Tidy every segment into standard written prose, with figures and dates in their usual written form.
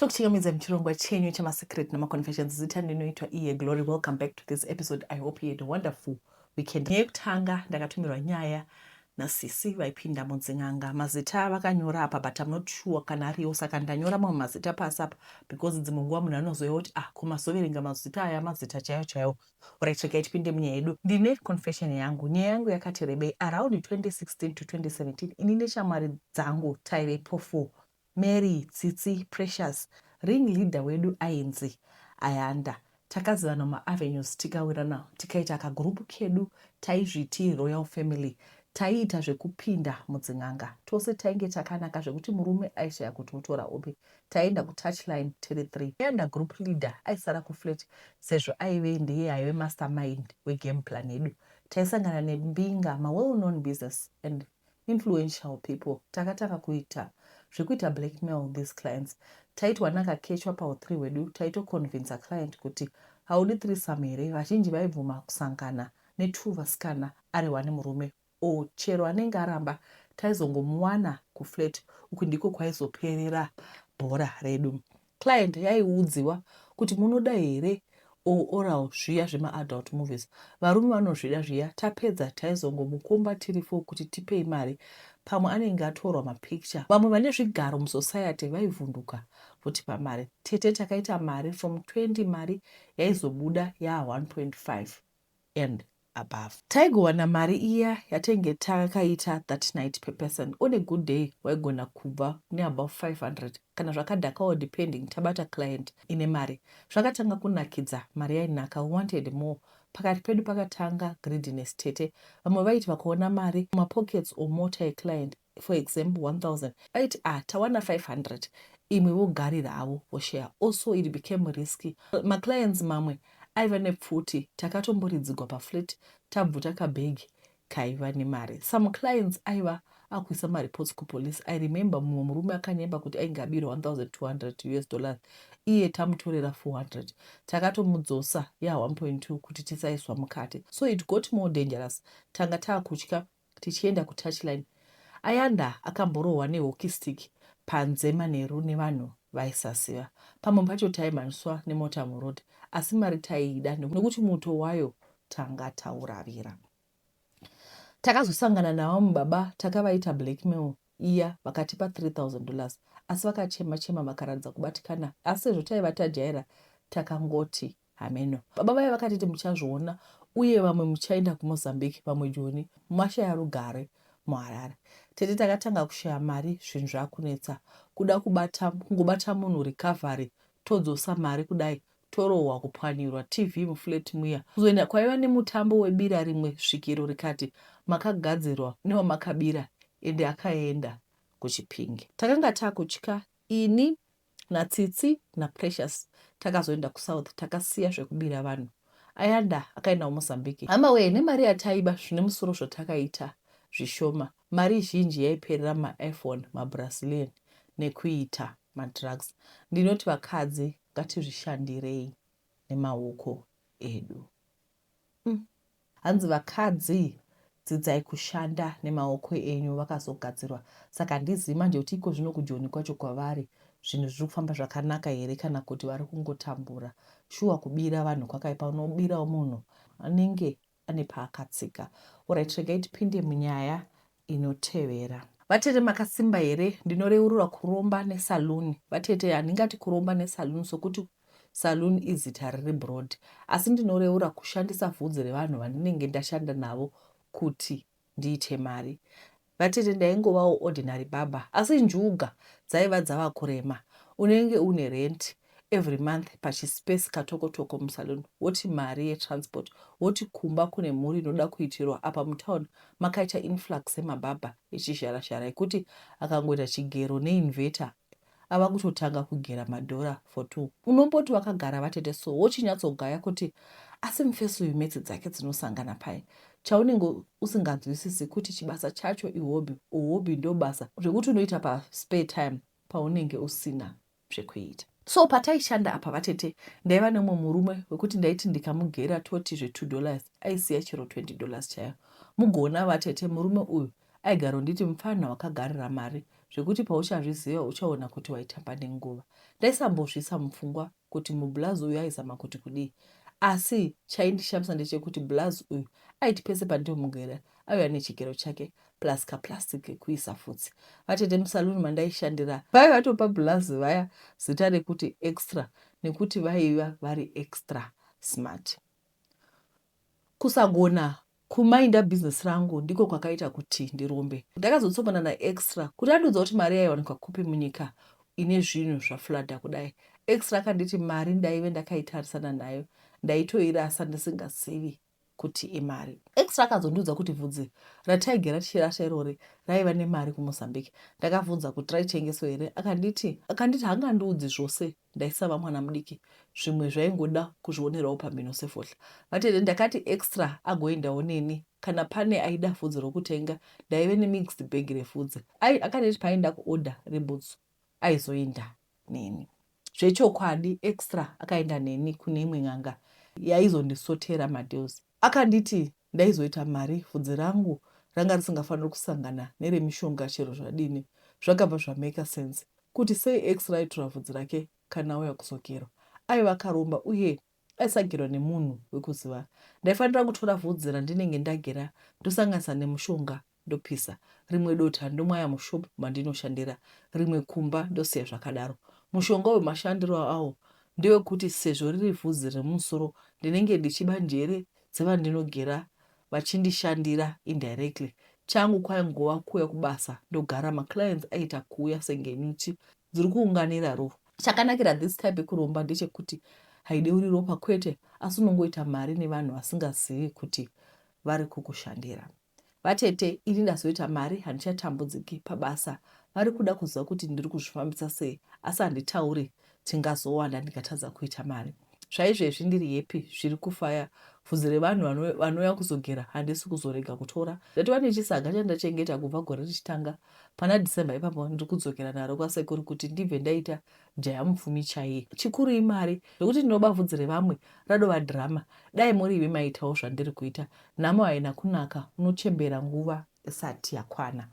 Tokuchingamidza muchirongwa chenyu chamasecret namaconfessions zita ndinoitwa iye Glory. Welcome back to this episode. I hope you had a wonderful weekend. Yekutanga ndakatumirwa nyaya naSisi vaipinda munzing'anga. Mazita vakanyora apa but I'm not sure kana ariwo, saka ndanyora mamwe mazita pasi apa because dzimwe nguva munhu anozoya kuti kumazoverenga mazita aya mazita chaiwo chaiwo. Alright, rega tipinde munyaya yedu. Ndine confession yangu. Nyaya yangu yakati rebei around 2016 to 2017 ini neshamwari dzangu taivepo for Mary, Tsitsi, Precious, ring leader wedu ainzi Ayanda. Takazivana maavenues tikawirana tikaita kagrupu kedu taizviti Royal Family. Taiita zvekupinda mudzin'anga. Tose tainge takanaka zvekuti murume aishaya kuti utora upi. Taenda kutouchline territory. Ayanda group leader aisara kuflat sezvo aive ndiye aive mastermind wegame plan yedu. Taisangana neMbinga, ma well known business and influential people. Takataka kuita zvekuita blackmail these clients. Taitwa nakakechwa pautri wedu, taitoconvince client kuti haudi threesome here. Vazhinji vaibvuma kusangana ne2 vasikana ari wane murume. Chero anenge aramba taizongomuwana kuflat, uku ndiko kwaizoperera bhora redu. Client yaiudziwa kuti munoda here oral zviya zvemaadult movies. Varume vanozvida zviya, tapedza taizongomukomba tirifo kuti tipei mari. Pamwe anenge atorwa mapicture. Vamwe vane zvigaro musociety vaivhunduka votipa mari. Tete takaita mari from 20 mari yaizobuda ya 1.5 and above. Taigowana mari iya yatenge takaita that night per person. On a good day waigona kubva ne above 500 kana zvakadhakawo depending tabata client ine mari. Zvakatanga kunakidza, mari yainaka, wanted more. Pakati pedu pakatanga greediness tete. Vamwe vaiti vakaona mari mapockets or mota yeclient, for example 1000, vaiti tawana 500 imwe vogarira avo voshare. Also it became risky. Maclients mamwe aiva nepfuti, takatomboridzigwa paflat tabvuta kabhegi kaiva nemari. Some clients aiva akuisa mareports kupolice. I remember mumwe murume akanyemba kuti ainge abirwa $1,200 iye tamutorera 400. Takatomudzosa ya 1.2 kuti tisaiswa mukati. So it got more dangerous. Tanga taakutya tichienda kutouchline. Ayanda akamborohwa nehockey stick panze Manheru nevanhu vaisasiva. Pamwe pacho taimhanyiswa nemota muroad, asi mari taiida nekuti muto wayo tanga tauravira. Takazosangana navo mubaba, takavaita blackmail iya vakatipa $3,000 asi vakachema vakaradza kubatikana. Asi sezvo taiva tajaira takangoti hameno. Baba vaya vakatiti muchazviona uye vamwe muchaenda kuMozambique, vamwe Joni mashaya rugare muHarare. Tete takatanga kushaya mari, zvinhu zvakunetsa. Kuda kungobata munhu recovery, todzosa mari kudai, torohwa kupwanirwa TV muflat muya. Kuzoenda kwaiva nemutambo webira rimwe svikiro rikati makagadzirwa newamakabira ende akaenda kuChipinge. Takanga takutya, ini naTsitsi naPrecious takazoenda kuSouth, takasiya zvekubira vanhu. Ayanda akaenda kuMozambique. Hama we, nemari yataiba zvine musoro zvotakaita zvishoma. Mari zhinji yaiperera maiPhone, maBrazilian nekuita madrugs. Ndinoti vakadzi ngatizvishandirei nemaoko edu. Hanzi vakadzi dzidzai kushanda nemaoko enyu vakazogadzirwa. Saka handizivi manje kuti iko zvino kujoni kwacho kwavari zvinhu zviri kufamba zvakanaka here kana kuti vari kungotambura. Shuwa kubira vanhu kwakaipa, unobirawo munhu anenge ane paakatsika. Alright, regai tipinde munyaya inotevera. Vatete makasimba here? Ndinoreurura kuromba nesaluni. Vatete handingati kuromba nesaluni sokuti saluni izita riri broad, asi ndinoreura kushandisa vhudzi revanhu vandinenge ndashanda navo kuti ndiite mari. Vatete ndaingovawo ordinary baba, asi njuga dzaiva dzava kurema. Unenge une rent every month pachispace katokotoko musaluni, woti mari yetransport, woti kumba kune mhuri inoda kuitirwa. Apa mutown makaita influx yemabhabha echizhara-zhara ekuti akangoita chigero neinveta ava kutotanga kugera madhora for 2. Unomboti wakagara vatete so wochinyatsogaya kuti asi mufeso yemetse dzake dzinosangana pai. Chaunenge usinganzwisisi kuti chibasa chacho ihobby, uhobby ndio basa zvekuti unoita pa spare time paunenge usina zvekuita. So pataishanda apa vatete, ndaiva nemwe murume wekuti ndaiti ndikamugera toti $2 aisiya chero $20 chayo. Mugona vatete, murume uyu aigaro nditi mufana wakagarira mari zvekuti pauchazviziva uchaona kuti waitamba nenguva. Ndaisambozvisa mupfungwa kuti mubhulazi uyu aizama kuti kudii, asi chaindishamisa ndechekuti bhulazi uyu aiti pese pandimugera aiuya nechigero chake plus kaplastic kekuisa futsi. Vatete musaluni mandaishandira vaiva vatopa bhulazi vaya zita rekuti extra nekuti vaiva vari extra smart. Kusagona kumainda bhizinesi rangu ndiko kwakaita kuti ndirumbe. Ndakazotsopana naExtra kuti andudza kuti mari yaiwanikwa kupi munyika ine zvinhu zvafladha kudai. Extra akanditi mari ndaive ndakaitarisana nayo ndaitoirasa ndisingazivi kuti imari. Extra akazondudza kuti bvudzi rataigera tichirasha irori raiva nemari kuMozambique. Ndakabvunza kuti raitengeswa here, akanditi hangandiudzi zvose, ndaisava mwana mudiki, zvimwe zvaingoda kuzvionerawo pamhino sefohla. Vatete ndakati Extra agoendawo neni kana pane aida bvudzi rokutenga, ndaive nemixed bag rebvudzi. Akanditi paenda kuoda rebhutsu aizoenda neni. Zvechokwadi Extra akaenda neni kune imwe n'anga yaizondisotera madeals. Akanditi ndaizoita mari, bvudzi rangu ranga risingafaniri kusangana neremishonga chero zvadini. Zvakabva zvameka sense kuti sei Extra aitora bvudzi rake kana auya kuzogerwa. Aiva akaromba uye aisagerwa nemunhu wekuziva. Ndaifanira kutora bvudzi randinenge ndagera ndosanganisa nemushonga ndopisa. Rimwe dota ndomwaya mushopu mandinoshandira, rimwe kumba ndosiya zvakadaro. Mushonga wemashandiro awo ndewekuti sezvo riri bvudzi remusoro ndinenge ndichiba njere dzevandinogera vachindishandira indirectly. Changu kwaingova kuuya kubasa ndogara maclients aita kuuya senge nyuchi dziri kuunganira ropa. Chakanakira this type yekuromba ndechekuti haideuri ropa kwete, asi unongoita mari nevanhu vasingazivi kuti vari kukushandira. Vatete ini ndazoita mari, handichatambudziki pabasa. Vari kuda kuziva kuti ndiri kuzvifambisa sei, asi handitauri tingazowana ndikatadza kuita mari. Zvaizvezvi ndiri happy, zviri kufaya. Bvudzi revanhu vanouya kuzogera handisi kuzorega kutora. Ndatova nechisaga chandachengeta kubva gore richitanga. Pana December ipapo ndiri kudzokera naro kwasekuru kuti ndibve ndaita jaya mupfumi chaiye. Chikuru imari, ndokuti ndinoba bvudzi revamwe radova dhirama. Dai murive maitawo zvandiri kuita. Nhamo haina kunaka, unochembera nguva isati yakwana.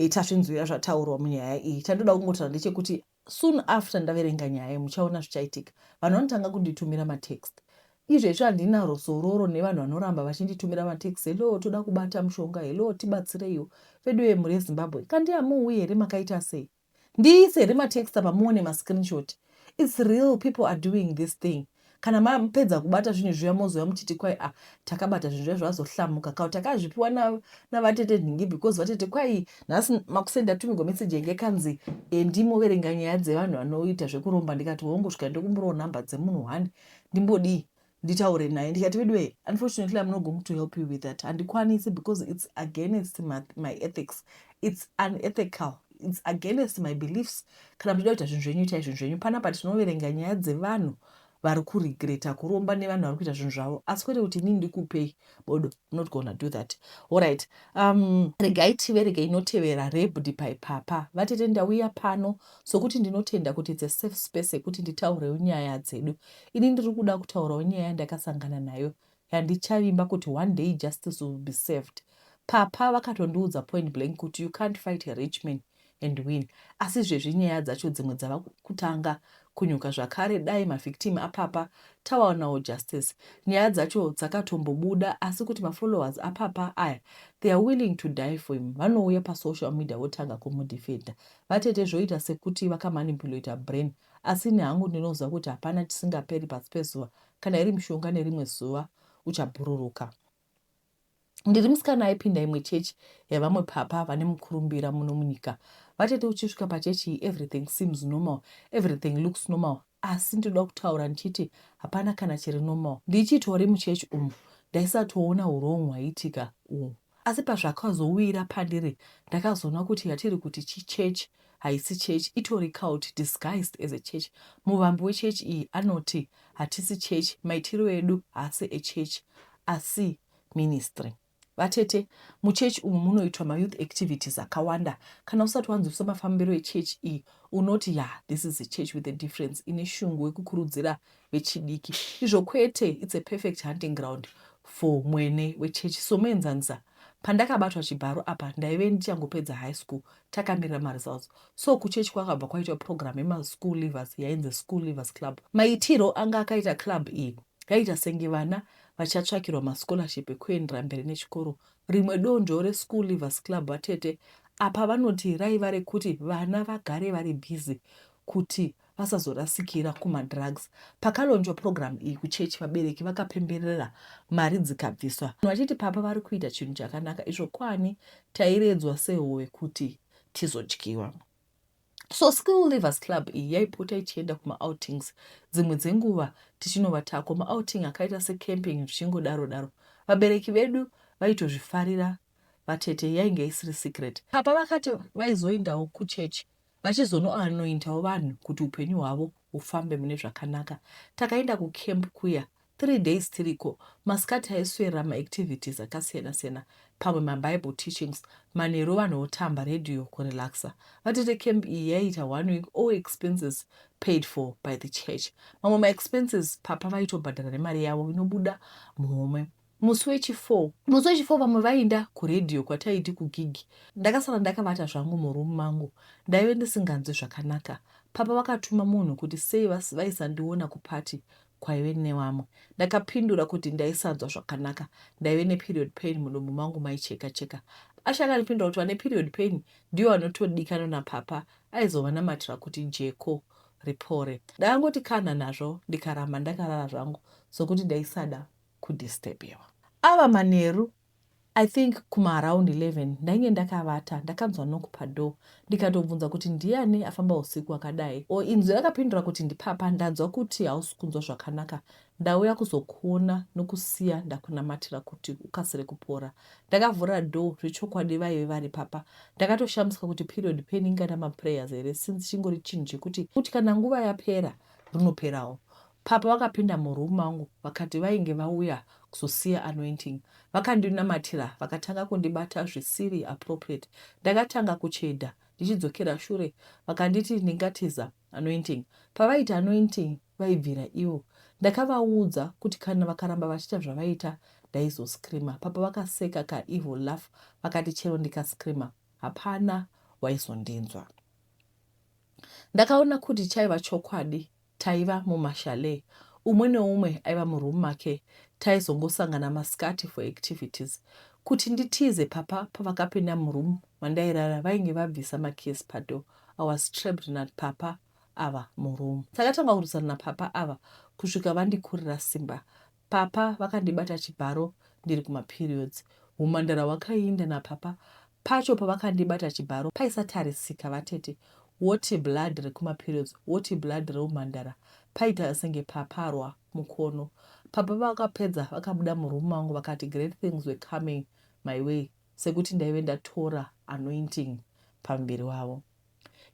Tazvinzwira zvataurwa munyaya iyi. Chandoda kungotaura ndechekuti soon after ndaverenga nyaya muchaona zvichaitika. Vanhu vanotanga kunditumira matext. Izvezvi handina rusororo nevanhu vanoramba vachinditumira matext. Hello, toda kubata mushonga. Hello, tibatsireiwo. Vedu vemhuri yeZimbabwe. Kandi hamuuyi here makaita sei? Ndiise here matext pamuone mascreenshot. It's real, people are doing this thing. Kana mapedza kubata zvinhu zviya mozoya muchiti kwai takabata zvinhu zviya zvazohlamuka kana takazvipiwa navatete nhingi because vatete kwai nhasi makusenda tumirwa meseji yange kanzi ndimoverenga nyaya dzevanhu vanoita zvekuromba. Ndikati wongosvika ndokumburawo nhamba dzemunhu 1 ndimbodii nditaure naye. Ndikati vedwe, unfortunately I'm not going to help you with that. Handikwanisi because it's against my ethics. It's unethical. It's against my beliefs. Kana mchida kuita zvinhu zvenyu itai zvinhu zvenyu. Panapa tinoverenga nyaya dzevanhu vari kuregreta kuromba nevanhu vari kuita zvinhu zvavo, asi kwete kuti inini ndikupei bodo. I'm not gonna do that. Alright. Regai tiverege inotevera rebhudi paipapa. Vatete ndauya pano sokuti ndinotenda kuti it's a safe space yekuti nditaurewo nyaya dzedu. Ini ndiri kuda kutaurawo nyaya yandakasangana nayo yandichavimba kuti one day justice will be served. Papa vakatondiudza point blank kuti you can't fight a rich man and win. Asi izvezvi nyaya dzacho dzimwe dzava kutanga kunyuka zvakare. Dai mavictim apapa tawaonawo justice. Nyaya dzacho dzakatombobuda, asi kuti mafollowers apapa aya they are willing to die for him. Vanouya pasocial media votanga kumudefenda. Vatete zvoita sekuti vakamanipulata brain, asi nehangu ndinoziva kuti hapana tisingaperi pasi pezuva. Kana iri mishonga nerimwe zuva uchabhururuka. Ndiri musikana aipinda imwe chechi yavamwe papa vane mukurumbira muno munyika. Vatete uchisvika pachechi everything seems normal, everything looks normal. Asi ndoda kutaura ndichiti hapana kana chiri normal. Ndichitori muchechi umu ndaisatoona uromu hwaitika umu. Asi pazvakazowira pandiri ndakazoona kuti yatiri kuti chichechi haisi chechi, itori cult disguised as a church. Muvambi wechechi iyi anoti hatisi chechi, maitiro edu haasi echechi asi ministry. Vatete, muchechi umu munoitwa mayouth activities akawanda. Kana usati wanzwisa mafambiro echechi iyi unoti this is a church with a difference. Ine shungu wekukurudzira vechidiki. Izvo kwete, it's a perfect hunting ground for mwene wechechi. So menzanisa pandakabatwa chibharo apa ndaive ndichangopedza high school takamirira maresults. So kuchechi kwakabva kwaitwa program yemaschool leavers yainzi school leavers club. Maitiro anga akaita club iyi yaita senge vana vachatsvakirwa mascholarship ekuendera mberi nechikoro. Rimwe donzvo reschool leavers club vatete apa vanoti raiva rekuti vana vagare vari busy kuti vasazorasikira kumadrugs. Pakalonjwa program iyi kuchechi, vabereki vakapemberera, mari dzikabviswa. Vachiti papa vari kuita chinhu chakanaka, izvo kwani tairedzwa sehove kuti tizodyiwa. So school leavers club iyi yaipota ichienda kuma-outings, dzimwe dzenguva tichinovatako ma-outing akaita secamping zvichingodaro-daro. Vabereki vedu vaitozvifarira, vatete yainge isiri secret. Papa vakati vaizoendawo kuchechi vachizonoanointawo vanhu kuti upenyu hwavo hufambe mune zvakanaka. Takaenda kucamp kuya 3 days tiriko, masikati aiswera maactivities akasiyana-siyana, pamwe mabible teachings, manheru vanhu votamba radio kurelaxa. Vatete camp iyi yaita 1 week, all expenses paid for by the church. Mamwe maexpenses papa vaitobhadhara nemari yavo inobuda muhomwe. Musi wechi4 vamwe vaenda kuredhiyo kwataiti kugigi. Ndakasara ndakavata zvangu murumu mangu, ndaive ndisinganzwi zvakanaka. Papa vakatuma munhu kuti sei vaisandiona kupati kwaive nevamwe. Ndakapindura kuti ndaisanzwa zvakanaka, ndaive neperiod pain mudomo mangu maicheka-cheka. Ashakanipindura kuti vane period pain ndiyo vanotodikanwa napapa, aizovanamatira kuti jeko ripore. Ndakangoti kana nazvo ndikaramba ndakarara zvangu sokuti ndaisada kudisturbiwa. Ava manheru, I think kuma-around 11 ndainge ndakavata, ndakanzwa knock pado, ndikatobvunza kuti ndiani afamba usiku wakadai. Inzwi rakapindura kuti ndipapa. Ndanzwa kuti hausi kunzwa zvakanaka, ndauya kuzokuona nokusiya ndakunamatira kuti ukasire kupora. Ndakavhura door, zvechokwadi vaive vari papa. Ndakatoshamiswa kuti period pain ingada maprayers here, since chingori chinhu chekuti kana nguva yapera rinoperawo. Papa vakapinda murumu mangu vakati vainge vauya kuzosiya anointing. Vakandinamatira vakatanga kundibata zvisiri appropriate. Ndakatanga kuchedha ndichidzokera shure, vakanditi ndingatiza anointing. Pavaita anointing vaibvira ivo. Ndakavaudza kuti kana vakaramba vachiita zvavaita ndaizoscreama. Papa vakaseka ka-evil laugh, vakati chero ndikascreama hapana waizondinzwa. Ndakaona kuti chaiva chokwadi. Taiva mumashale, umwe neumwe aiva murumu make. Taizongosangana masikati for activities. Kuti nditize papa pavakapinda murumu mandairara vainge vabvisa makesi pado. I was trapped napapa ava murumu. Takatanga kurwisana napapa ava kusvika vandikurira simba. Papa vakandibata chibharo ndiri kuma-periods. Humhandara hwakainda napapa. Pacho pavakandibata chibharo paisatarisika vatete. Woti blood rekuma-periods, woti blood reumhandara. Paita senge paparwa mukono. Papa vakapedza vakabuda murumu mangu vakati great things were coming my way, sekuti ndaive ndatora anointing pamberi wavo.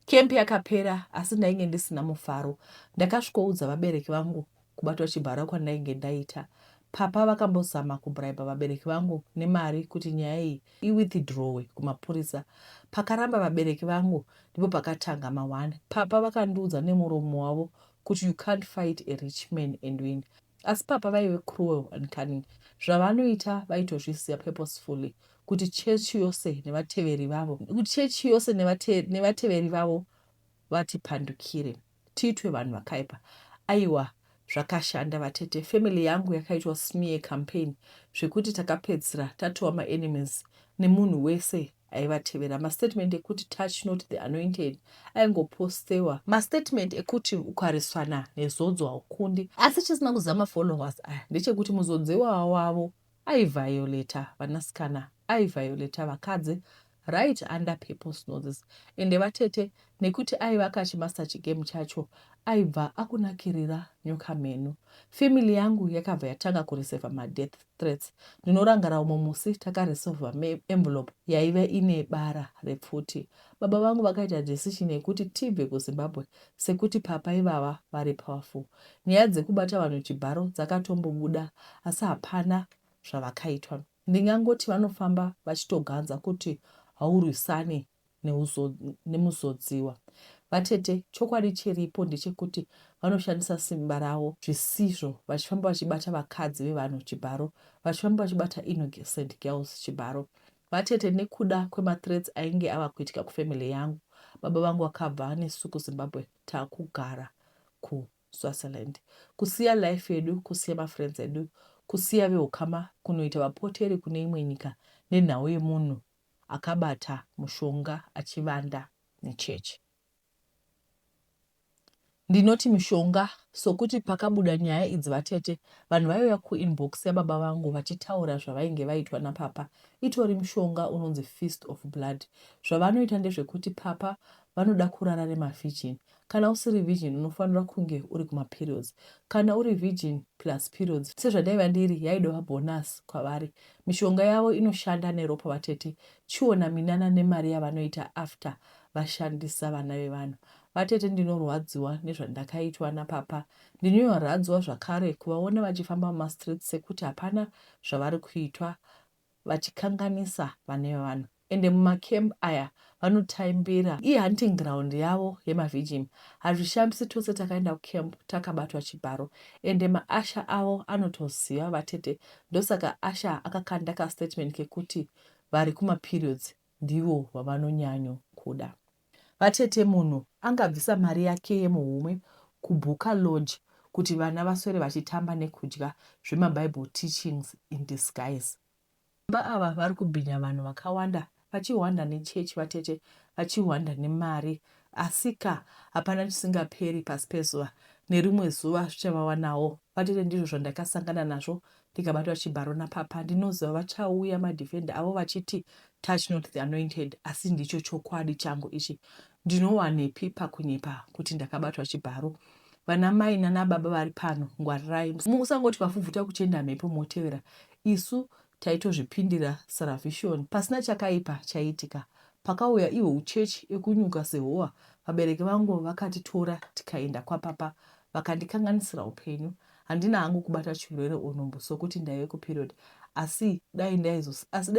Camp yakapera, asi ndainge ndisina mufaro. Ndakasvikoudza vabereki vangu kubatwa chibharo kwandainge ndaita. Papa vakambozama kubraiba vabereki vangu nemari kuti nyaya iyi iwithdrowe kumapurisa. Pakaramba vabereki vangu ndipo pakatanga ma1. Papa vakandiudza nemuromo wavo kuti you can't fight a rich man and win. Asi papa vaive cruel and cunning. Zvavanoita vaitozvisiya purposefully kuti chechi yose nevateveri vavo vatipandukire, tiitwe vanhu vakaipa. Aiwa, zvakashanda vatete. Family yangu yakaitwa smear campaign zvekuti takapedzisira tatova ma-enemies nemunhu wese aivatevera. Mastatement ekuti touch not the anointed aingopostewa. Mastatement ekuti ukariswana nezodzo haukundi. Asi chisina kuzama followers aya ndechekuti muzodziwa wavo aiviolata vanasikana, aiviolata vakadzi right under people's noses. Ende vatete nekuti aiva kachimasta chigame chacho aibva akunakirira nyoka meno. Family yangu yakabva yatanga kureceiva ma-death threats. Ndinorangara umwe musi takareceiva envelope yaive ine bara repfuti. Baba vangu vakaita decision yekuti tibve kuZimbabwe sekuti papa ivava vari powerful. Nyaya dzekubata vanhu chibharo dzakatombobuda, asi hapana zvavakaitwa. Ndingangoti vanofamba vachitoganza kuti haurwisani nemuzodziwa. Vatete, chokwadi chiripo ndechekuti vanoshandisa simba ravo zvisizvo, vachifamba vachibata vakadzi vevanhu chibharo, vachifamba vachibata innocent girls chibharo. vatete nekuda kwemathreats ainge ava kuitika kufamily yangu, baba vangu vakabva nesu kuZimbabwe takugara kuSwaziland, kusiya life yedu, kusiya mafriends edu, kusiya veukama kunoita vapoteri kune imwe nyika nenhau yemunhu akabata mushonga achivanda nechechi. Ndinoti mishonga sokuti pakabuda nyaya idzi vatete, vanhu vaiuya kuinbox yababa vangu vachitaura zvavainge vaitwa napapa. Itori mishonga unonzi Feast of Blood. Zvavanoita ndezvekuti papa vanoda kurara nemavhijini. Kana usiri virgin unofanira kunge uri kumaperiods. Kana uri virgin plus periods, sezvandaiva ndiri yaidova bonus kwavari. Mishonga yavo inoshanda neropa vatete, chiona minana nemari yavanoita after vashandisa vana vevanhu. Vatete ndinorwadziwa nezvandakaitwa napapa. Ndinorwadziwa zvakare kuvaona vachifamba mumastreets sekuti hapana zvavari kuitwa vachikanganisa vana vevanhu. Ende mumakemp aya vanotaimbira hunting ground yavo yemavhijini. Hazvishambisi tose takaenda kukemp takabatwa chibharo. Ende maasha avo anotoziva vatete. Ndosaka asha akakanda kastatement kekuti vari kumaperiods ndivo vavanonyanyo kuda. Vatete munhu angabvisa mari yake yemuhumwe kubhuka lodge kuti vana vaswere vachitamba nekudya zvemaBible teachings in disguise. Vamba ava vari kubhinya vanhu vakawanda, vachihwanda nechechi vatete, vachihwanda nemari, asika hapana chisingaperi pasi pezuva. Nerimwe zuva zvichavawanawo. Vatete ndizvo zvandakasangana nazvo ndikabatwa chibharo napapa. Ndinoziva vachauya madefender avo vachiti touch not the anointed, asi ndicho chokwadi changu ichi. Ndinowanepi pakunyepa kuti ndakabatwa chibharo. Vana mai nanababa vari pano, ngwarirai. Musangoti vafuvhuta kuchenda mhepo motevera. Isu taitozvipindira Salvation. Pasina chakaipa chaitika. Pakauya iwo uchechi ekunyuka sehowa, vabereki vangu vakatitora tikaenda kwapapa, vakandikanganisira upenyu. Handina hangu kubata chirwere unombo sokuti ndaive kuperiod. Asi dai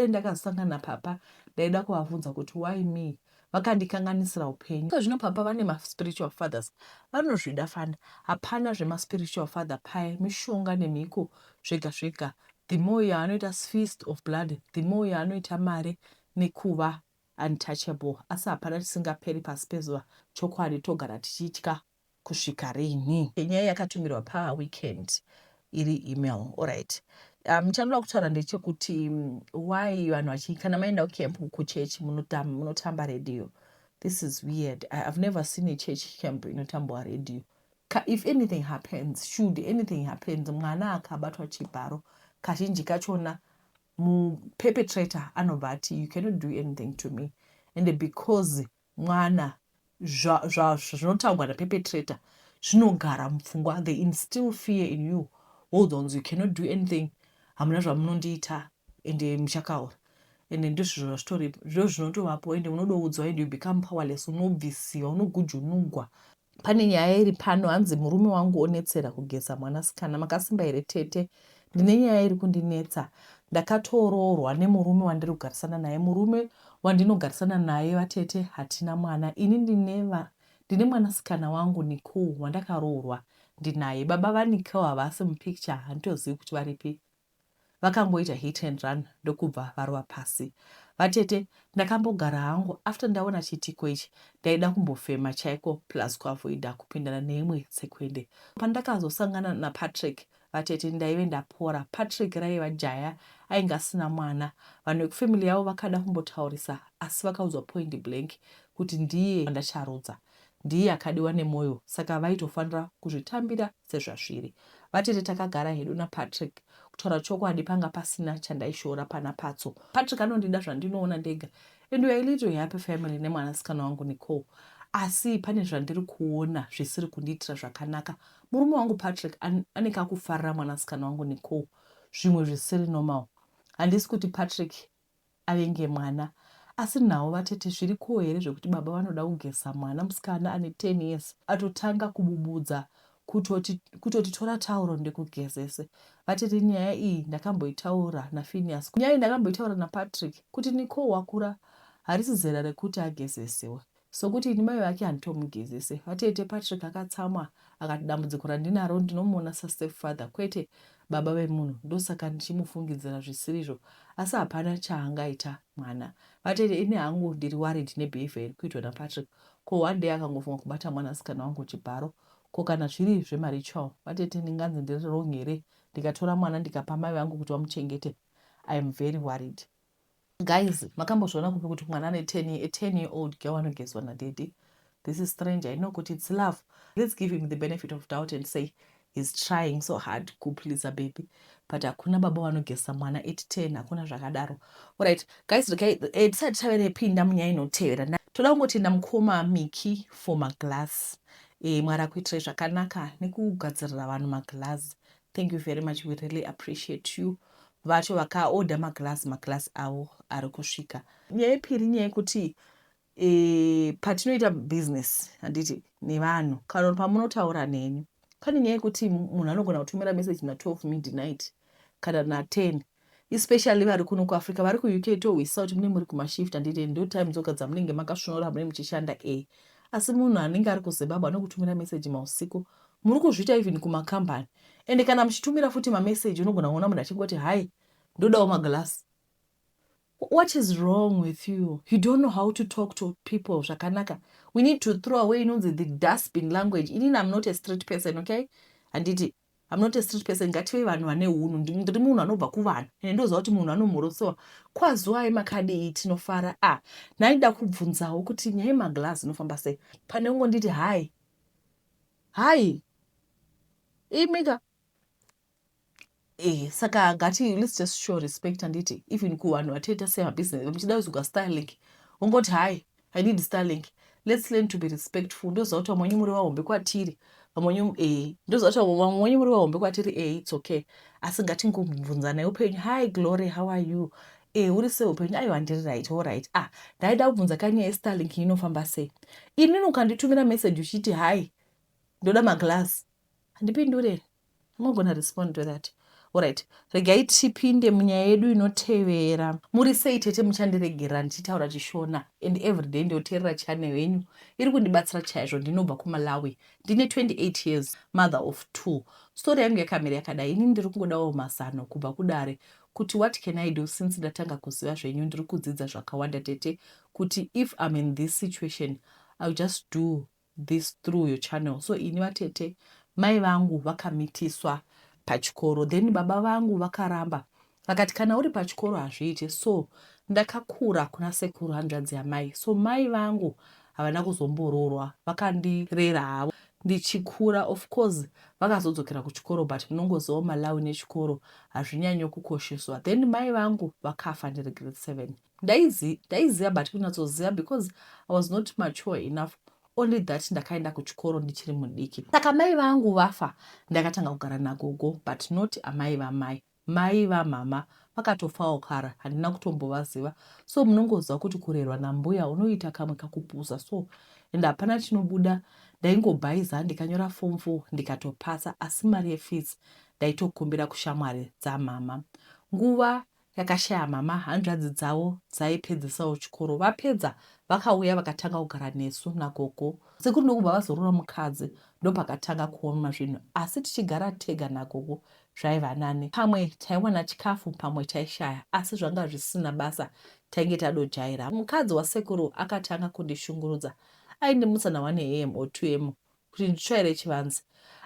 ndakasangana napapa, ndaida kuvabvunza kuti why me? Vakandikanganisira upenyu. Zvino papa vane ma-spiritual fathers. Vanozvida fanda. Hapana zvema-spiritual father pai, mishonga nemhiko zvega zvega. The more yaanoita Feast of Blood, the more yaanoita mare nekuva untouchable. Asi hapana chisingaperi pasi pezuva. Chokwadi togara tichitya kusvika rini. Nyaya yakatumirwa paweekend iri email. Alright. Chandinoda kutaura ndechekuti why vanhu kana maenda kucamp kuchechi munotamba radio. This is weird. I've never seen a church camp inotambwa radio. If anything happens, should anything happens, mwana akabatwa chibharo, kazhinji kachona perpetrator anobva ati you cannot do anything to me. And because mwana zvinotangwa naperpetrator zvinogara mupfungwa, they instill fear in you. Hold on, you cannot do anything. Hamuna zvamunondiita ende muchakaura. Ende ndizvo zvitori zvinotovapo ende unodoudzwa ende you become powerless, unobvisiwa, unogujunugwa. Pane nyaya iri pano hanzi murume wangu onetsera kugeza mwanasikana. Makasimba here tete? Ndine nyaya iri kundinetsa. Ndakatoroorwa nemurume wandiri kugarisana naye. Murume wandinogarisana naye vatete hatina mwana. Ini ndine mwanasikana wangu Nicole wandakaroorwa ndinaye. Baba vaNicole havasi mupicture, handitozivi kuti varipi. Vakangoita hit and run ndokubva varova pasi. Vatete ndakambogara hangu after ndaona chitiko ichi ndaida kumbofema chaiko plus kuavoida kupindana neimwe sekwende. Pandakazosangana naPatrick vatete ndaive ndapora. Patrick raiva jaya ainge asina mwana. Vanhu vekufamily yavo vakada kumbotaurisa asi vakaudzwa point blank kuti ndiye wandacharudza, ndiye akadiwa nemwoyo, saka vaitofanira kuzvitambira sezvazviri. Vatete takagara hedu naPatrick. Kutaura chokwadi panga pasina chandaishora pana patso. Patrick anondida zvandinoona ndega. And we are a little happy family nemwanasikana wangu Nicole. Asi pane zvandiri kuona zvisiri kundiitira zvakanaka. Murume wangu Patrick ane kakufarira mwanasikana wangu Nicole. Zvimwe zvisiri normal. Handisi kuti Patrick avenge mwana. Asi nawo vatete zviriko here zvekuti baba vanoda kugeza mwana musikana ane 10 years atotanga kububudza kutoti tora tauro ndekugezese. Vatete nyaya iyi ndakamboitaura naPhineas. Nyaya iyi ndakamboitaura naPatrick kuti Nicole wakura, harisi zera rekuti agezesewe. sokuti ini mai vake handitomugezese. Vatete Patrick akatsamwa akati dambudziko randinaro ndinomuona sastepfather kwete baba vemunhu, ndosaka ndichimufungidzira zvisirizvo, asi hapana chaangaita mwana. Vatete ini hangu ndiri worried nebehaviour iri kuitwa naPatrick. Ko one day akangofunga kubata mwanasikana wangu chibharo, ko kana zviri zvemarichual, vatete ndinganzi ndiri wrong here ndikatora mwana ndikapa mai vangu kuti vamuchengete? I am very worried. Guys, makambozviona kupi kuti mwana ane 10-year-old girl anogezwa nadhedhi? This is strange. I know kuti it's love. Let's give him the benefit of doubt and say he's trying so hard to please a baby. But hakuna baba vanogeza mwana 8-10, hakuna zvakadaro. Alright, guys, tisati taverepinda munyaya inotevera. Toda kungotenda mukoma Miki for maglass. Mwari akuitire zvakanaka nekugadzirira vanhu maglass. Thank you very much. We really appreciate you. Vacho vakaorder maglass avo ari kusvika. Nyaya yepiri nyaya yekuti patinoita business handiti nevanhu, kana pamunotaura neni, pane nyaya yekuti munhu anogona kutumira message na12 midnight kana na10, especially vari kuno kuAfrica. Vari kuUK tohwisa kuti mune muri kumashift handiti, ndo time dzoga dzamunenge makasvinora mune muchishanda asi munhu anenge ari kuZimbabwe anokutumira message mausiku. Muri kuzviita even kumakambani, ende kana muchitumira futi mameseji unogona kuona munhu achingoti hai ndodawo maglass. What is wrong with you? You don't know how to talk to people zvakanaka. We need to throw away the dustbin language. Inini I'm not a street person, okay? Handiti, I'm not a street person. Ngative vanhu vane hunhu. Ndiri munhu anobva kuvanhu. Ende ndoziva kuti munhu anomhorosewa. Kwazuwai makadi tinofara. Naida kubvunzawo kuti nyaya yemaglass inofamba sei. Pane ungonditi hai imika. Saka ngati let's just show respect handiti, even kuvanhu vateta semabusiness muchida kuzoga Starlink ungoti hai I need Starlink. Let's learn to be respectful. Ndoziva kuti vamweni muri vahombe kwatiri, ndoziva kuti vamweni muri vahombe kwatiri, it's okay. Asi ngatingobvunzanai upenyu. Hi Glory, how are you? Uri sei upenyu? Aiwa ndiri right, all right. Ndaida kubvunza kanyaya yeStarlink inofamba sei. Inini ukanditumira message uchiti hai ndoda maglass, handipindure. I'm not gonna respond to that. Alright, regai tipinde munyaya yedu inotevera. Muri sei tete muchandiregerera ndichitaura chishona and everyday ndioteerera channel yenyu. Iri kundibatsira chaizvo. Ndinobva kuMalawi. Ndine 28 years, mother of 2. Story yangu yakamira yakadai. Ini ndiri kungodawo mazano kubva kudare kuti what can I do since ndatanga kuziva zvenyu. Ndiri kudzidza zvakawanda tete kuti if I'm in this situation I'll just do this through your channel. So ini vatete mai vangu vakamitiswa pachikoro, then baba vangu vakaramba vakati kana uri pachikoro hazviite. So ndakakura kuna sekuru hanzvadzi yamai. So mai vangu havana kuzombororwa, vakandirera havo ndichikura. Of course vakazodzokera kuchikoro, but munongozivawo Malawi nechikoro hazvinyanyi kukosheswa. Then mai vangu vakafa ndiri grade 7. Ndaiziva but kunyatsoziva because I was not mature enough. Only that ndakaenda kuchikoro ndichiri mudiki. Saka mai vangu vafa ndakatanga kugara nagogo, but not amai vamai. Mai vamama vakatofawo kara, handina kutombovaziva. So munongoziva kuti kurerwa nambuya unoita kamwe kakupusa. So ende hapana chinobuda. Ndaingobhaiza ndikanyora form 4 ndikatopasa, asi mari yefees ndaitokumbira kushamwari dzamama. Nguva yakashaya mama, hanzvadzi dzavo dzaipedzisawo chikoro. Vapedza vakauya vakatanga kugara nesu nagogo. Sekuru ndokubva vazorora mukadzi ndopakatanga kuoma zvinhu, asi tichigara tega nagogo zvaiva nani. Pamwe taiwana chikafu, pamwe taishaya, asi zvanga zvisina basa, tainge tadojaira. Mukadzi wasekuru akatanga kundishungurudza. Aindimutsa na1 am or 2 am kuti nditsvaire chivanze,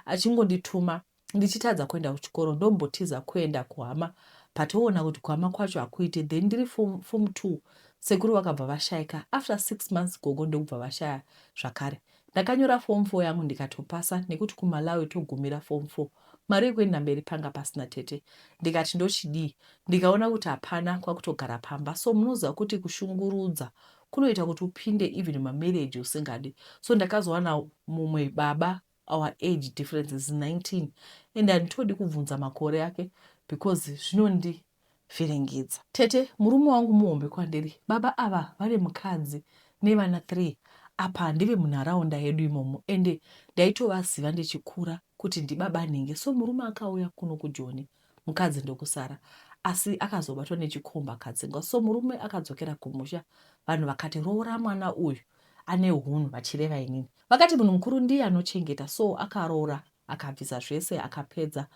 achingondituma ndichitadza kuenda kuchikoro. Ndombotiza kuenda kuhama, patoona kuti kuhama kwacho hakuite. Then ndiri form 2 sekuru vakabva vashayika. After 6 months gogo ndokubva vashaya zvakare. Ndakanyora form 4 yangu ndikatopasa, nekuti kuMalawi togumira form 4. Mari yekuenda mberi panga pasina tete. Ndikati ndochidii, ndikaona kuti hapana, kwakutogara pamba. So munoziva kuti kushungurudza kunoita kuti upinde even mamarriage usingadi. So ndakazowana mumwe baba, our age difference is 19, and handitodi kubvunza makore yake because zvinondivhiringidza. Tete murume wangu muhombe kwandiri. Baba ava vane mukadzi nevana 3 apa ndive munharaunda yedu imomo, ende ndaitovaziva ndichikura kuti ndibaba nhinge. So murume akauya kuno kuJoni, mukadzi ndokusara, asi akazobatwa nechikomba akadzingwa. So murume akadzokera kumusha, vanhu vakati roora mwana uyu ane hunhu vachireva inini. Vakati munhu mukuru ndiye anochengeta, so akaroora akabvisa zvese akapedza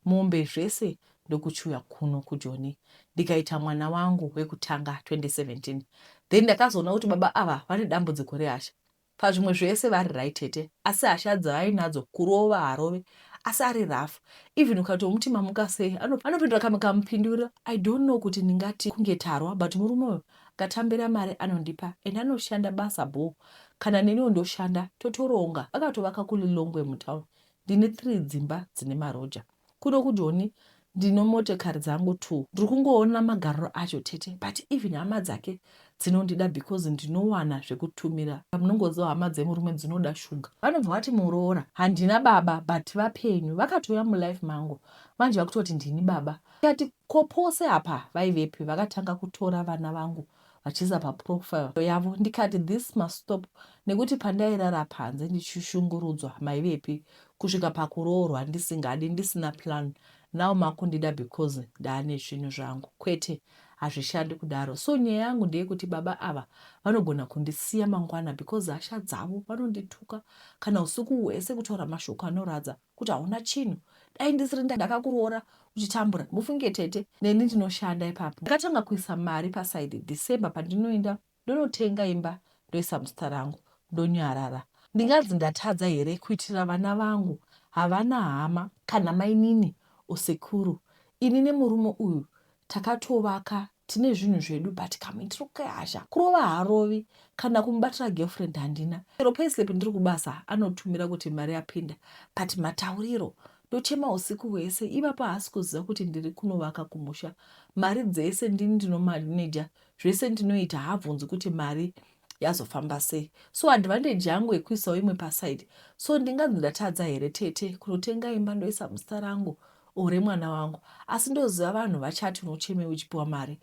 mombe zvese ndokuchuya kuno kuJoni. Ndikaita mwana wangu wekutanga 2017. Then ndakazoona kuti baba ava vane dambudziko rehasha. Pazvimwe zvese vari right tete, asi hasha dzavainadzo kurova harove, asi ari rafu. Even ukatomuti mamuka sei, anopindura kamupindura. I don't know kuti ndingati kunge tarwa, but murume uyu akatambira mari anondipa, and anoshanda basa bo. Kana neniwo ndoshanda totoronga. Akatovaka kuLilongwe mutown. Ndine 3 dzimba dzine maroja. Kuno kuJoni ndino motikari dzangu 2. Ndiri kungoona magariro acho tete, but even hama dzake dzinondida because ndinowana zvekutumira. Munongoziva hama dzemurume dzinoda shuga. Vanobva vati muroora, handina baba but vapenyu vakatoya mulife mangu. Manje vakutoti ndini baba. Tikati kopose apa vaivepi, vakatanga kutora vana vangu vachiisa paprofile yavo. Ndikati this must stop, nekuti pandairara panze ndichishungurudzwa maivepi kusvika pakuroorwa ndisingadi, ndisina plan. Now makundida because ndaane zvinhu zvangu. Kwete, hazvishandi kudaro. So nyaya yangu ndeyekuti baba ava vanogona kundisiya mangwana because hasha dzavo vanondituka kana usiku hwese kutaura mashoko anoradza kuti hauna chinhu. Dai ndisiri ndakakuroora uchitambura. Mufunge tete, neni ndinoshanda ipapo. Ndakatanga kuisa mari pasaidi December pandinoenda ndonotenga imba ndoisa muzita rangu ndonyarara. Ndinganzi ndatadza here kuitira vana vangu havana hama kana mainini usekuru. Ini nemurume uyu takatovaka, tine zvinhu zvedu, but kamuitiro kehasha kurova harovi, kana kumubatira girlfriend handina. Chero payslip ndiri kubasa anotumira kuti mari yapinda, but matauriro ndochema usiku hwese. Ipapo haasi kuziva kuti ndiri kunovaka kumusha. Mari dzese ndini ndinomaneja, zvese ndinoita, haabvunzi kuti mari yazofamba sei. So advantage yangu yekuisawo imwe pasaidi. So ndinganzi ndatadza here tete kunotenga imba ndoisa muzita rangu ore mwana wangu. Asi ndoziva vanhu vachati unocheme uchipiwa mari.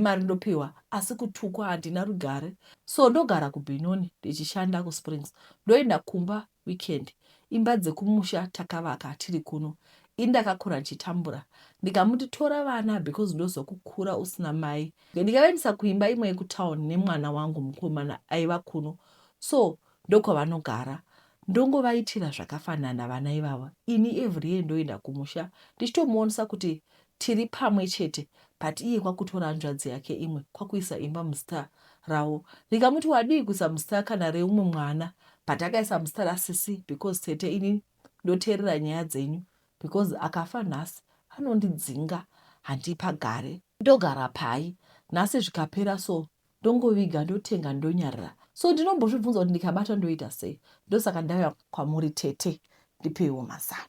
Mari ndopiwa, asi kutukwa handina rugare. So ndogara kuBenoni ndichishanda kuSprings. Ndoenda kumba weekend. Imba dzekumusha takavaka tiri kuno. Indakakura ndichitambura. Ndikamuti tora vana because ndozokukura usina mai. Ndikavaendesa kuimba imwe yekutown nemwana wangu mukomana aiva kuno. So ndokwavanogara. Ndongovaitira zvakafanana vana ivava. Ini every year ndoenda kumusha ndichitomuonesa kuti tiri pamwe chete, but iye kwakutora hanzvadzi yake imwe kwakuisa imba muzita ravo. Ndikamuti wadii kuisa muzita kana reumwe mwana, but akaisa muzita raSisi because tete ini ndoteerera nyaya dzenyu, because akafa nhasi anondidzinga handipagare. Ndogara pai nhasi zvikapera, so ndongoviga ndotenga ndonyarara. So ndinombozvibvunza kuti ndikabata ndoita sei. Ndosaka ndauya kwamuri tete ndipewo mazano.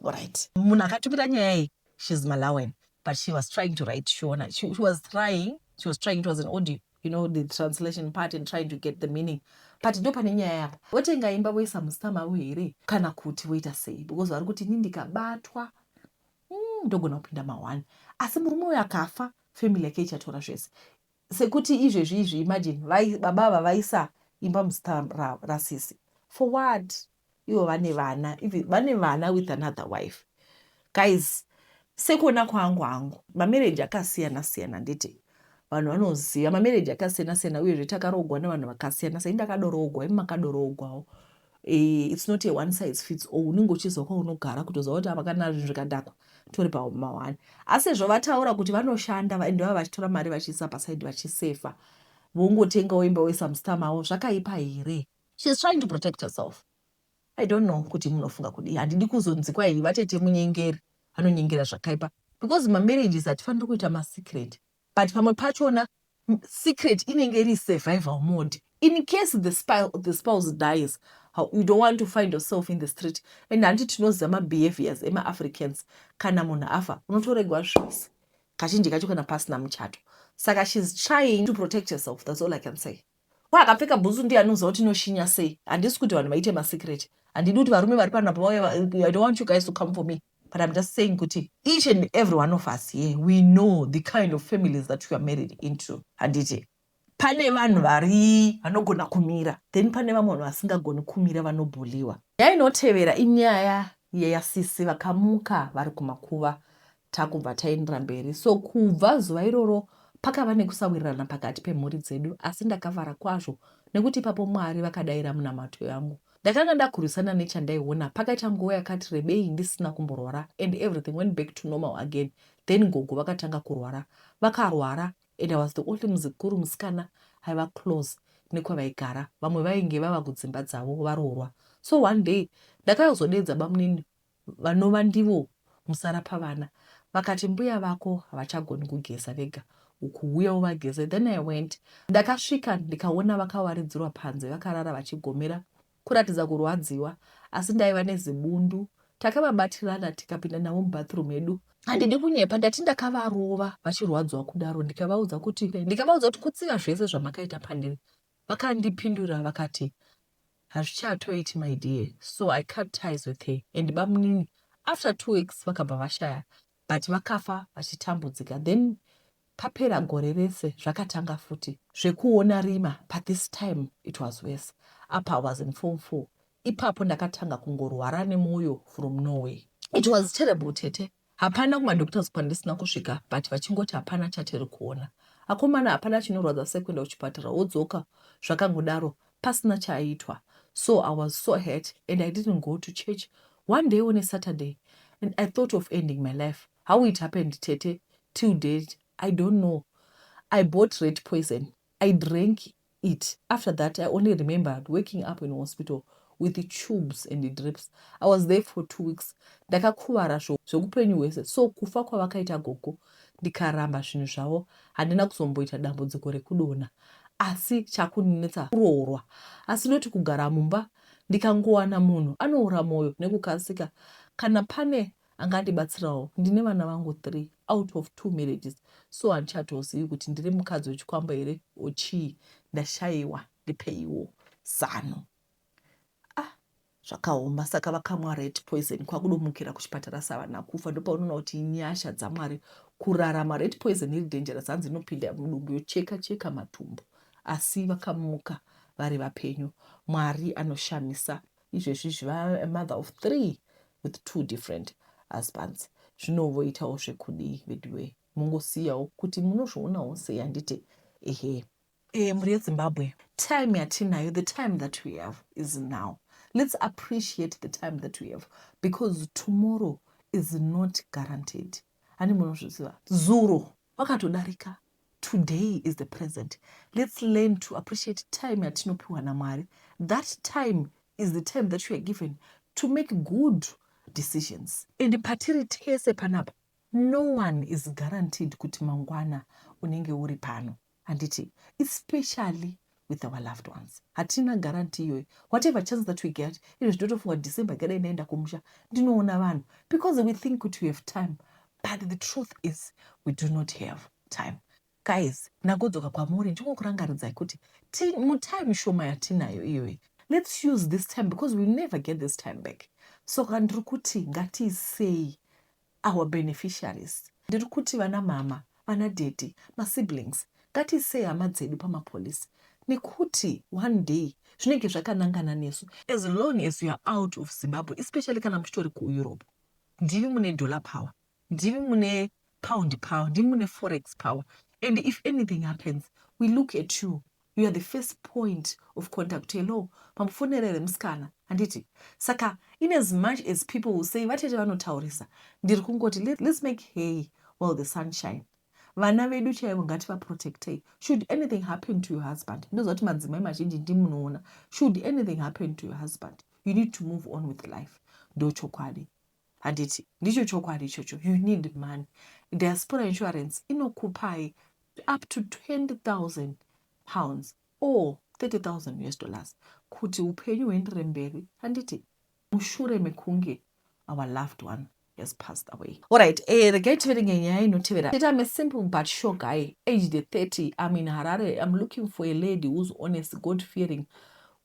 Alright. Munhu akatumira nyaya iyi, she's Malawian, but she was trying to write Shona. She was trying, it was an audio, you know, the translation part and trying to get the meaning. But ndo pane nyaya yapo. Wotenga imba woisa muzita mavo here kana kuti woita sei? Because vari kuti ini ndikabatwa ndogona kupinda ma1. Asi murume uyu akafa, family yake ichatora zvese. Sekuti izvezvi imagine baba ava vaisa imba muzita raSisi. For what? Ivo vane vana with another wife. Guys, sekuona kwangu mamarriage akasiyana nditi vanhu vanoziva mamarriage akasiyana uyezve takarogwa nevanhu vakasiyana. Ndakadorogwa, imi makadorogwawo. It's not a one size fits all. Unenge uchiziva kwaunogara kutoziva kuti ava kana zvinhu zvikadhakwa tori pama1. Asi sezvo vataura kuti vanoshanda ndova vachitora mari vachiisa pasaidi vachisefa, vongotengawo imba woisa muzita mavo, zvakaipa here? She's trying to protect herself. I don't know kuti munofunga kudii. Handidi kuzonzikwa iyi vatete munyengeri vanonyengera zvakaipa, because mamarriages hatifaniri kuita masecret, but pamwe pachona secret inenge iri survival mode. In case the spouse dies, you don't want to find yourself in the street. And handi tinoziva mabehaviors ema-Africans. Kana munhu afa unotoregwa zvose, kazhinji kacho kana pasina muchato. Saka she's trying to protect herself, that's all I can say. Akapfeka bhutsu ndiye anoziva kuti inoshinya sei. Handisi kuti vanhu vaite masecret. Handidi kuti varume vari panapo I don't want you guys to come for me. But I'm just saying kuti each and every one of us here, we know the kind of families that we are married into. Handiti pane vanhu vari vanogona kumira, then pane vamwe vanhu vasingagoni kumira vanobhuliwa. Yainotevera inyaya yaSisi vakamuka vari kumakuva, takubva taendera mberi. So kubva zuva iroro pakava nekusawirirana pakati pemhuri dzedu, asi ndakavhara kwazvo nekuti ipapo Mwari vakadayira munamato yangu. Ndakanga ndakurwisana nechandaiona pakaita nguva yakati rebei ndisina kumborwara, and everything went back to normal again. Then gogo vakatanga kurwara, vakarwara, and I was the only muzukuru musikana aiva close nekwavaigara. Vamwe vainge vava kudzimba dzavo varoorwa. So one day ndakayozodedza bamunini vanova ndivo musara pavana, vakati mbuya vako havachagoni kugeza vega, ukuuya uvageze. Then I went, ndakasvika ndikaona vakawaridzirwa panze vakarara vachigomera kuratidza kurwadziwa, asi ndaiva nezibundu. Takavabatirana tikapinda navo mubathroom yedu. Handidi kunyepa, ndati ndakavarova vachirwadziwa kudaro, ndikavaudza kuti kutsiva zvese zvamakaita pandiri. Vakandipindura vakati hazvichatoiti my dear. So I cut ties with her, and bamunini after 2 weeks vakabva vashaya, but vakafa vachitambudzika. Then papera gore rese zvakatanga futi zvekuona rima, but this time it was worse. Apa I was in form 4. Ipapo ndakatanga kungorwara nemwoyo from Norway. It was terrible tete. Hapana kumadoctors kwandisina kusvika, but vachingoti hapana chatiri kuona. Akomana hapana chinorwadza sekuenda kuchipatara wodzoka zvakangodaro pasina chaiitwa. So I was so hurt, and I didn't go to church. One day on a Saturday, and I thought of ending my life. How it happened tete till date, I don't know. I bought red poison. I drank it. After that, I only remembered waking up in hospital with the tubes and the drips. I was there for 2 weeks. Ndakakuvara zvokupenyu hwese. So kufa kwavakaita gogo, ndikaramba zvinhu zvavo, handina kuzomboita dambudziko rekudonha. Asi chakuninetsa kuroorwa. Asi noti kugara mumba ndikangowana munhu anoura moyo nekukasika. Kana pane angandibatsirawo, ndine vana vangu 3 out of 2 marriages. So handichatozivi kuti ndiri mukadzi wechikwamba here ochii, ndashayiwa ndipeiwo zano. Zvakaoma. Saka vakamwa red poison kwakudomukira kuchipatara savana kufa. Ndopaunoona kuti inyasha dzaMwari. Kurarama red poison iri dangerous, hanzi inopinda mudumbu yocheka matumbu, asi vakamuka vari vapenyu. Mwari anoshamisa. Izvezvi zviva a mother of 3 with 2 different husbands. Zvinovoitawo zvekudii veduwe, mungosiyawo kuti munozvoonawo sei. Handiti ehe. Muri yeZimbabwe, time yatinayo, the time that we have is now. Let's appreciate the time that we have, because tomorrow is not guaranteed. Ani munozviziva, zuro wakatodarika. Today is the present. Let's learn to appreciate time yatinopiwa naMwari. That time is the time that we are given to make good decisions. And patiri tese panapa, no one is guaranteed kuti mangwana unenge uri pano. Handiti, especially with our loved ones. Hatina guarantee yoyo. Whatever chance that we get, it is for December gada inaenda kumusha, ndinoona vanhu, because we think that we have time. But the truth is, we do not have time. Guys, nagodzoka kwamuri ndingokurangaridzai kuti mutime shoma yatinayo iyoyi. Let's use this time, because we never get this time back. So ndiri kuti ngatiisei our beneficiaries. Ndiri kuti vana mama, vana daddy, siblings, ngatiisei hama dzedu pamapolisi. Nekuti one day zvinenge zvakanangana nesu. As long as you are out of Zimbabwe, especially kana muchitori kuEurope, ndivi mune dollar power, ndivi mune pound power, ndivi mune forex power. And if anything happens, we look at you. You are the first point of contact. Hello, pamufonerere musikana. Handiti. Saka, in as much as people will say, vatete vanotaurisa, ndiri kungoti, let's make hay while the sun shines. Vana vedu chaivo ngativaprotectei. Should anything happen to your husband, ndozoti madzimai mazhinji ndimunoona, should anything happen to your husband, you need to move on with life. Ndochokwadi. Handiti, ndicho chokwadi ichocho. You need money. Diaspora insurance inokupai up to 20,000 pounds or 30,000 US dollars kuti upenyu huendere mberi. Handiti, mushure mekunge our loved one has passed away. Alright, I'm a simple but sure guy, aged 30. I'm in Harare. I'm looking for a lady who's honest, God-fearing,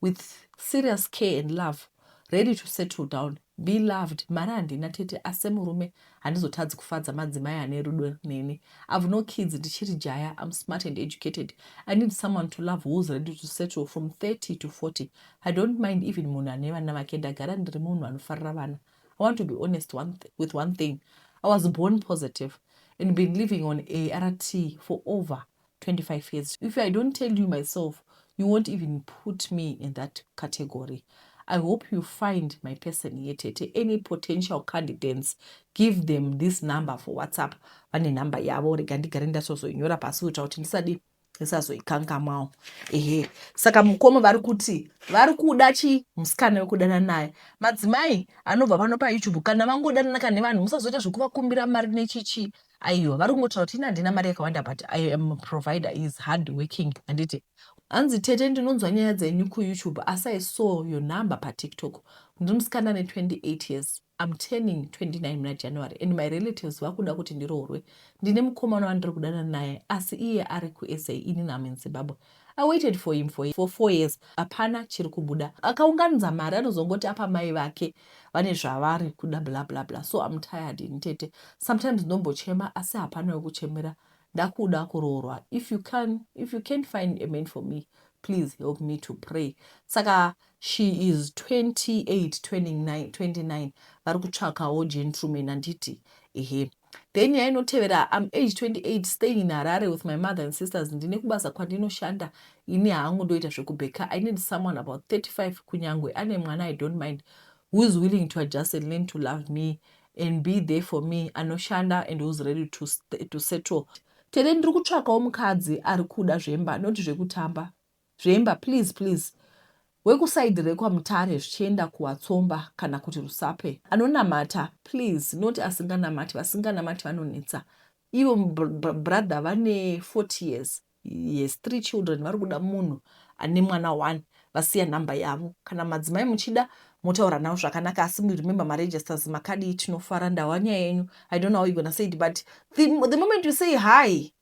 with serious care and love, ready to settle down, be loved. Marandi natete asemurume handizotadzi kufadza madzimai ane rudo nene. I've no kids, ndichiri jaya. I'm smart and educated. I need someone to love who's ready to settle from 30 to 40. I don't mind even munhu ane vana vake. Ndagara ndiri munhu anofarira vana. I want to be honest with one thing. I was born positive and been living on ART for over 25 years. If I don't tell you myself, you won't even put me in that category. I hope you find my person here, Tete. Any potential candidates, give them this number for WhatsApp. Vane number yavo rega ndigare ndazoinyora pasi kuitira kuti ndisazoikangamwawo. Ehe. Saka mukoma vari kuti vari kuda chi musikana wekudana naye. Madzimai anobva pano paYouTube kana vangodanana nevanhu musazoita zvekuvakumbira mari nechichi. Aiwa vari kungotaura kuti ina handina mari yakawanda but I am a provider, is hard working. Handiti hanzi Tete ndinonzwa nyaya dzenyu kuYouTube asi I saw your number paTikTok. Ndiri musikana ne28 years. I'm turning 29 muna January and my relatives vakuda kuti ndiroorwe. Ndine mukomana wandiri kudana naye asi iye ari kuSA, ini nami in Zimbabwe. I waited for him for 4 years. Hapana chiri kubuda. Akaunganidza mari anozongoti apa mai vake vane zvavari kuda bla bla bla. So I'm tired in Tete. Sometimes ndombochema asi hapana wekuchemera. Ndakuda kuroorwa. If you can't find a man for me, please help me to pray. Saka she is 28, 29. Vari kutsvakawo gentleman handiti. Ehe. Then yainotevera, I'm age 28, staying in Harare with my mother and sisters. Ndine kubasa kwandinoshanda. Ini hangu ndoita zvekubheka. I need someone about 35 kunyangwe. Ane mwana I don't mind. Who is willing to adjust and learn to love me and be there for me. Anoshanda and who's ready to settle. Tete ndiri kutsvakawo mukadzi ari kuda zvemba, noti zvekutamba. Zvemba, please. Wekusaidhi rekwaMutare zvichienda kuwatsomba kana kuti Rusape. Anonamata, please, noti asinganamati. Vasinganamati vanonetsa. Ivo brother vane 40 years. Yes, 3 children. Vari kuda munhu ane mwana 1. Vasiya namba yavo. Kana madzimai muchida, motaura navo zvakanaka. Asi remember my registers, makadi tinofara ndawa nyaya yenyu. I don't know how you're going to say it, but the moment you say hi,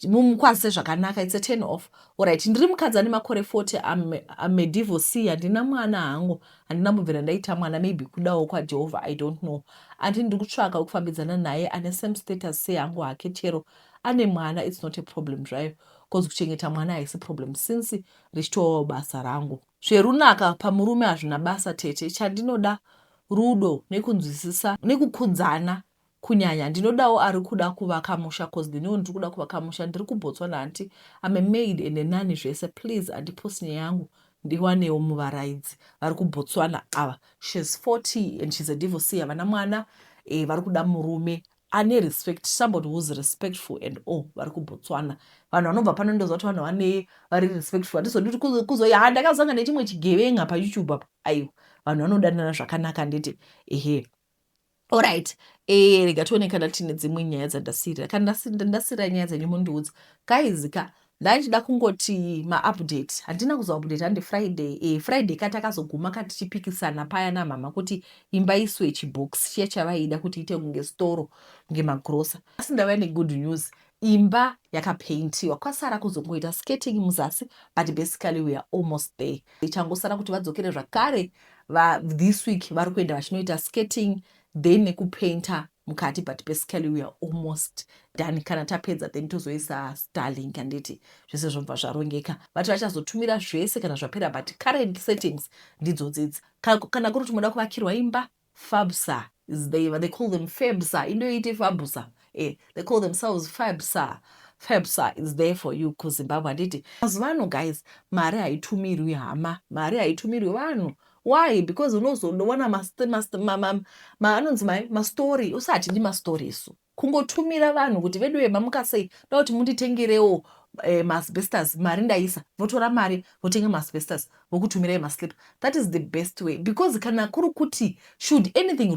mumukwazise zvakanaka, it's a turn off. Alright, ndiri mukadzi ane makore 40, I'm a divorcee, handina mwana hangu, handina mubvira ndaita mwana, maybe kudawo kwaJehovha, I don't know. Andi ndiri kutsvaka kufambidzana naye ane same status seyangu hake, chero ane mwana, it's not a problem drive, because kuchengeta mwana haisi problem since richitovawo basa rangu. Zverunaka pamurume hazvina basa Tete. Chandinoda rudo nekunzwisisa nekukunzana kunyanya. Ndinodawo ari kuda kuvaka musha, cause ndinowo ndiri kuda kuvaka musha. Ndiri kuBotswana anti I'm a maid and a nanny zvese. Please andiposi yangu ndiwanewo muvaraidzi vari kuBotswana ava. She's 40 and she's a divorcee. Havana mwana. Vari kuda murume ane respect, somebody who's respectful and all. Vari kuBotswana. Vanhu vanobva pano ndozva kuti vanhu vari respectful. Handizoditi kuzoya ndakazanga nechimwe chigevenga paYouTube apa. Aiwa, vanhu vanodanana zvakanaka nditi. Ehe. Alright, rega tione kana tine dzimwe nyaya dzandasirira. Kana ndasirira nyaya dzenyu mundiudza. Guys, ndachida kungoti maupdate. Handina kuzoupdate handi Friday. Friday katakazoguma katichipikisana paya namama kuti imba iswe chibox chiya chavaida kuti ite kunge storo, kunge magrosa. Asi ndava negood news. Imba yakapaintiwa. Kwasara kuzongoita skating muzasi, but basically we are almost there. Ichangosara kuti vadzokere zvakare this week vari kuenda vachinoita skating, then nekupainta mukati, but basically we are almost done. Kana tapedza then tozoisa Starlink handiti zvese zvobva zvarongeka. Vati vachazotumira zvese kana zvapera, but current settings ndidzodzi. Kana kuri kuti muda kuvakirwa imba, Fabsa is there. They call them Fabsa. Indoiti Fabusa. They call themselves Fabsa. Fabsa is there for you kuZimbabwe handiti. Mazuvano guys, mari haitumirwi hama, mari haitumirwi vanhu. Why? Because unozoona anonzi mastori, usati ndi mastori isu. Kungotumira vanhu kuti vedu vema mukasei, da kuti munditengerewo maasbestos, mari ndaisa, votora mari, votenga maasbestos, vokutumirai maslip. That is the best way. Because kana kuri kuti should anything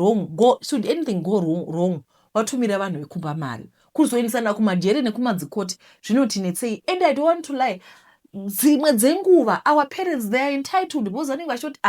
go wrong, vatumira vanhu vekumba mari. Kuzoendesana kumajere nekumadzikoti, zvinotinetsei. And I don't want to lie. Dzimwe dzenguva our parents they are entitled, because vanenge vachoti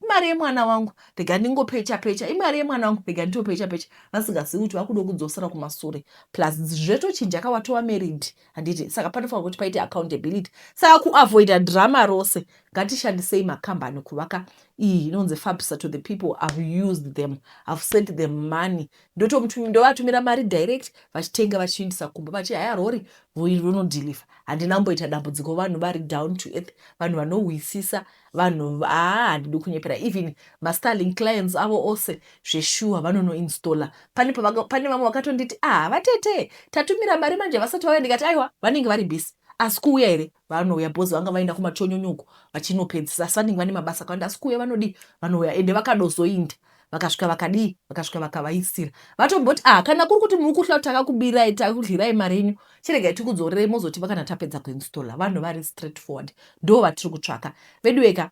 imari yemwana wangu rega ndingopecha, imari yemwana wangu rega nditopecha, vasingazivi kuti vakuda kudzosera kumasure. Plus zvetochinja watova married handiti. Saka panofanira kuti paite accountability. Saka kuavoida drama rose, ngatishandisei makambani kuvaka iyi inonzi Fabsa to the people. I've used them, I've sent them money. Ndovatumira mari direct, vachitenga vachiindisa kumba, vachi haya rori vonodeliver. Handinamboita dambudziko, vanhu vari down to earth, vanhu vanowisisa, vanhu handidi kunyepera, even mastarling clients avo ose zveshuwa vanonoinstalla. Pane vamwe vakatonditi vatete tatumira mari manje vasati vauya, ndikati aiwa vanenge vari bhisi, asi kuuya here vanouya, bhozi vanga vaenda kumachonyonyoko vachinopedzisa, asi vanenge vane mabasa akawanda, asi kuuya vanouya, ende vakadozoinda vakasvika vakadii, vakasvika vakavaisira. Vatomboti kana kuri kuti muri kuhla takakubirai takudlirai mari yenyu, chiregai tikudzorerei mozotiva kana tapedza kuinstalla. Vanhu vari straight forward, ndo vatiri kutsvaka. Veduweka,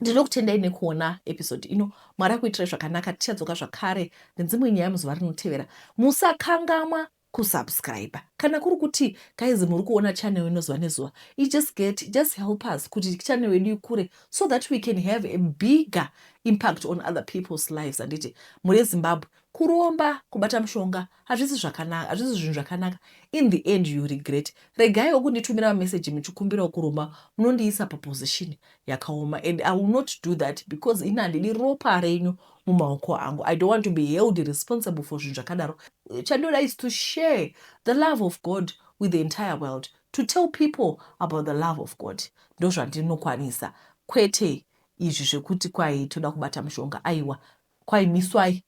ndinokutendai nekuona episode ino. Mwari akuitirai zvakanaka. Tichadzoka zvakare nedzimwe nyaya muzuva rinotevera. Musakangamwa kusubscribe. Kana kuri kuti guys muri kuona channel ino zuva nezuva, just help us kuti channel yedu ikure, so that we can have a bigger impact on other people's lives. Anditi muri Zimbabwe kuromba kubata mushonga hazvisi zvinhu zvakanaka. In the end you regret. Regaiwo kunditumira message muchikumbirawo kuromba, munondiisa paposition yakaoma, and I will not do that because ina handidi ropa renyu mumaoko angu. I don't want to be held responsible for zvinhu zvakadaro. Chandoda is to share the love of God with the entire world, to tell people about the love of God. Ndo zvandinokwanisa, kwete izvi zvekuti kwai toda kubata mushonga. Aiwa, kwai miswai,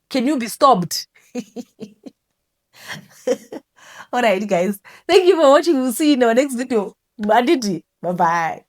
can you be stopped? All right guys, thank you for watching. We'll see you in our next video. Bye bye.